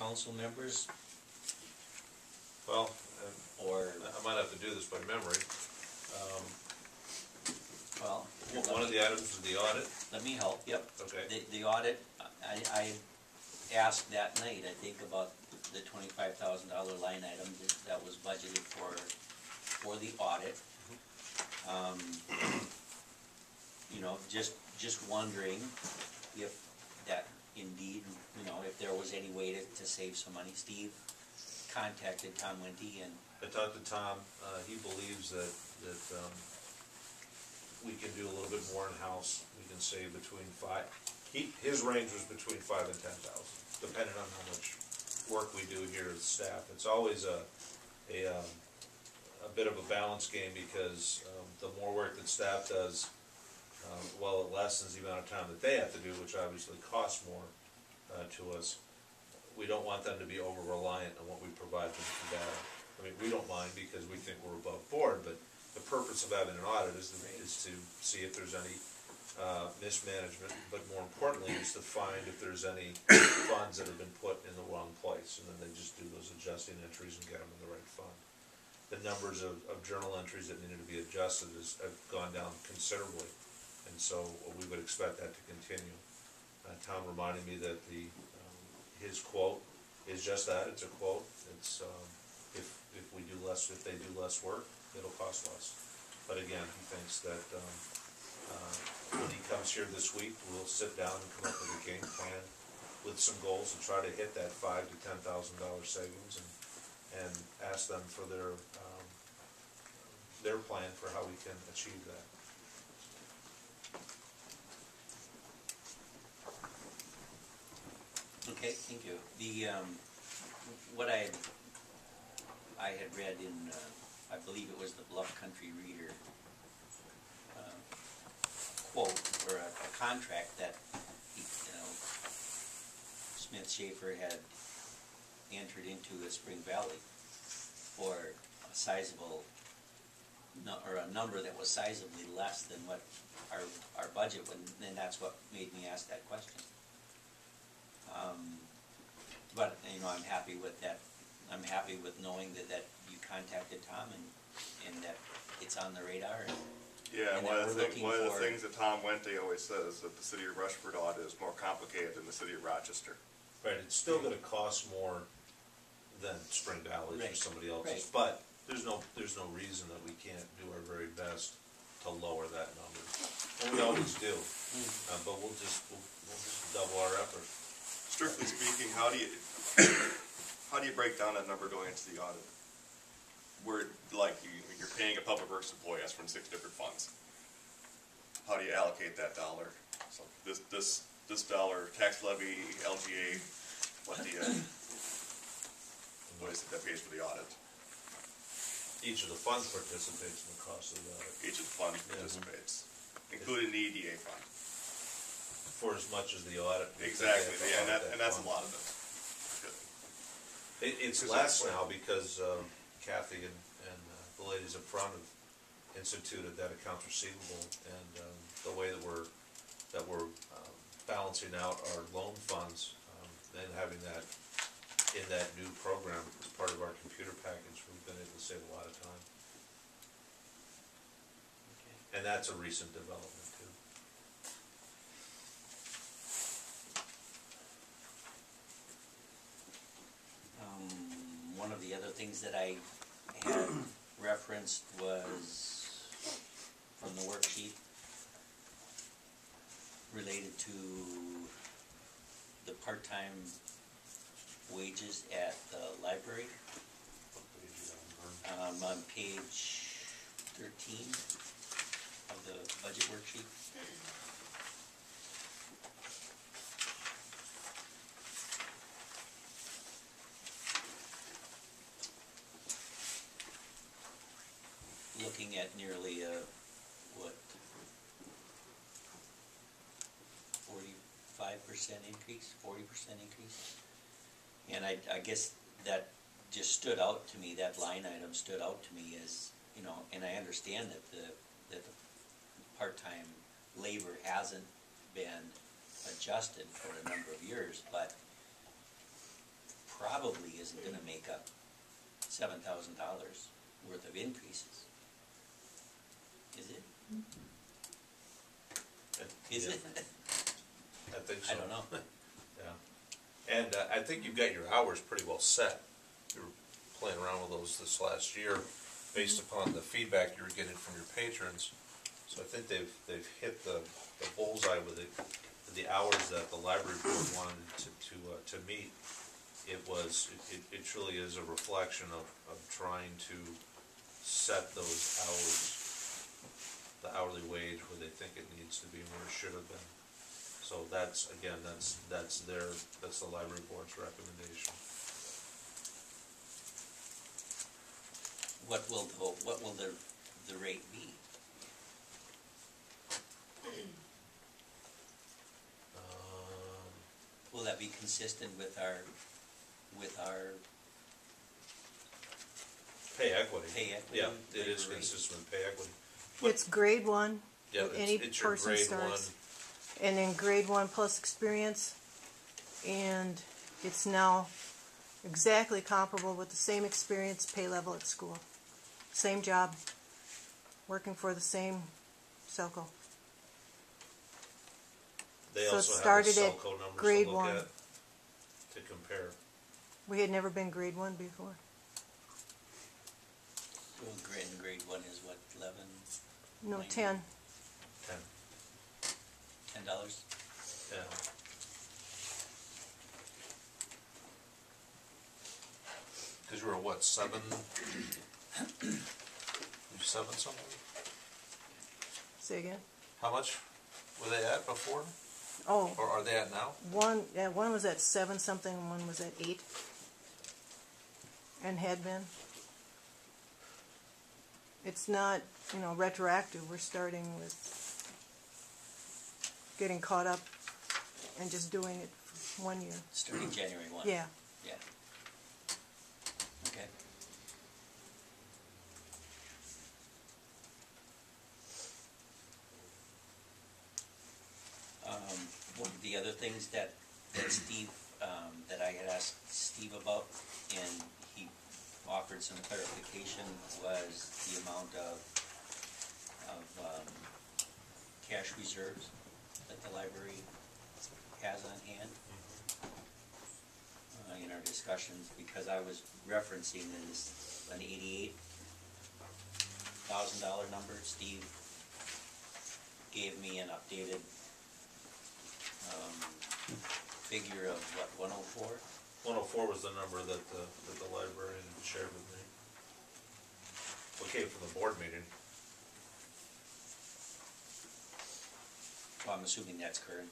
council members? Well, Or, I might have to do this by memory. well, One of the items was the audit. let me help, yep. Okay. The audit, I asked that night, I think, about the $25,000 line item that was budgeted for the audit. You know, just wondering if that indeed, you know, if there was any way to save some money. Steve contacted Tom Wente, and I talked to Tom. He believes that we can do a little bit more in-house. We can save between his range was between 5,000 and 10,000, depending on how much work we do here as staff. It's always a bit of a balance game, because the more work that staff does, well, it lessens the amount of time that they have to do, which obviously costs more to us. We don't want them to be over-reliant on what we provide them for data. I mean, we don't mind because we think we're above board, but the purpose of having an audit is to see if there's any mismanagement, but more importantly is to find if there's any funds that have been put in the wrong place, and then they just do those adjusting entries and get them in the right fund. The numbers of journal entries that needed to be adjusted have gone down considerably, and so we would expect that to continue. Tom reminded me that his quote is just that. It's a quote. It's if they do less work, it'll cost less. But again, he thinks that when he comes here this week, we'll sit down and come up with a game plan with some goals to try to hit that $5,000 to $10,000 savings, and ask them for their plan for how we can achieve that. okay, thank you. The what I had read in, I believe it was the Bluff Country Reader quote, or a contract that Smith Schaefer had entered into with Spring Valley for a sizable, or a number that was sizably less than what our budget would, and that's what made me ask that question. But you know, I'm happy with that. I'm happy with knowing that you contacted Tom, and that it's on the radar. Yeah, one of the things that Tom Wente always says, that the city of Rushford audit is more complicated than the city of Rochester. Right, it's still going to cost more than Spring Valley or somebody else's, but there's no reason that we can't do our very best to lower that number, and we always do. But we'll just double our effort. Strictly speaking, how do you break down that number going into the audit? Where, like, you're paying a public works employee from 6 different funds. How do you allocate that dollar? So this dollar, tax levy, LGA, what is it that pays for the audit? Each of the funds participates in the cost of the audit. Each of the funds participates, including the EDA fund. For as much as the audit. Exactly, yeah, and that's a lot of it. It's less now because Kathy and the ladies up front have instituted that accounts receivable, and the way that we're balancing out our loan funds, and having that in that new program as part of our computer package, we've been able to save a lot of time. And that's a recent development too. One of the other things that I had referenced was from the worksheet related to the part-time wages at the library. On page 13 of the budget worksheet. Looking at nearly a, what, 45% increase, 40% increase? And I guess that just stood out to me, that line item stood out to me as, you know, and I understand that the part-time labor hasn't been adjusted for a number of years, but probably isn't gonna make up $7,000 worth of increases. Is it? Is Yeah, it? I think so. I don't know. Yeah. And I think you've got your hours pretty well set. You were playing around with those this last year based upon the feedback you were getting from your patrons. So I think they've hit the bullseye with the hours that the library board wanted to meet. It truly is a reflection of trying to set those hours, the hourly wage where they think it needs to be and where it should have been. So that's the library board's recommendation. What will the rate be? Will that be consistent with our Pay equity. pay equity? Yeah, it is labor rate? consistent with pay equity. It's grade one. Yeah, With any it's your person grade starts. And then grade one plus experience. And it's now exactly comparable with the same experience, pay level at school. Same job, working for the same Selco. They So it also have the started at Selco numbers grade to look one. at, to compare. We had never been grade one before. Well, grade one is what, 11, No, 90? 10. 10. $10? Yeah. Because you were what, 7? You 7 something? Say again? How much were they at before? Oh, Or are they at now? one was at 7 something and one was at 8. And had been. It's not, retroactive. We're starting with getting caught up and just doing it for 1 year. Starting January 1? Yeah. Yeah. Okay. One of the other things that Steve, that I had asked Steve about, and he offered some clarification, was the amount of cash reserves that the library has on hand. In our discussions, because I was referencing this, an $88,000 number. Steve gave me an updated figure of what, 104? 104 was the number that the librarian shared with me. What came from the board meeting? Well, I'm assuming that's current.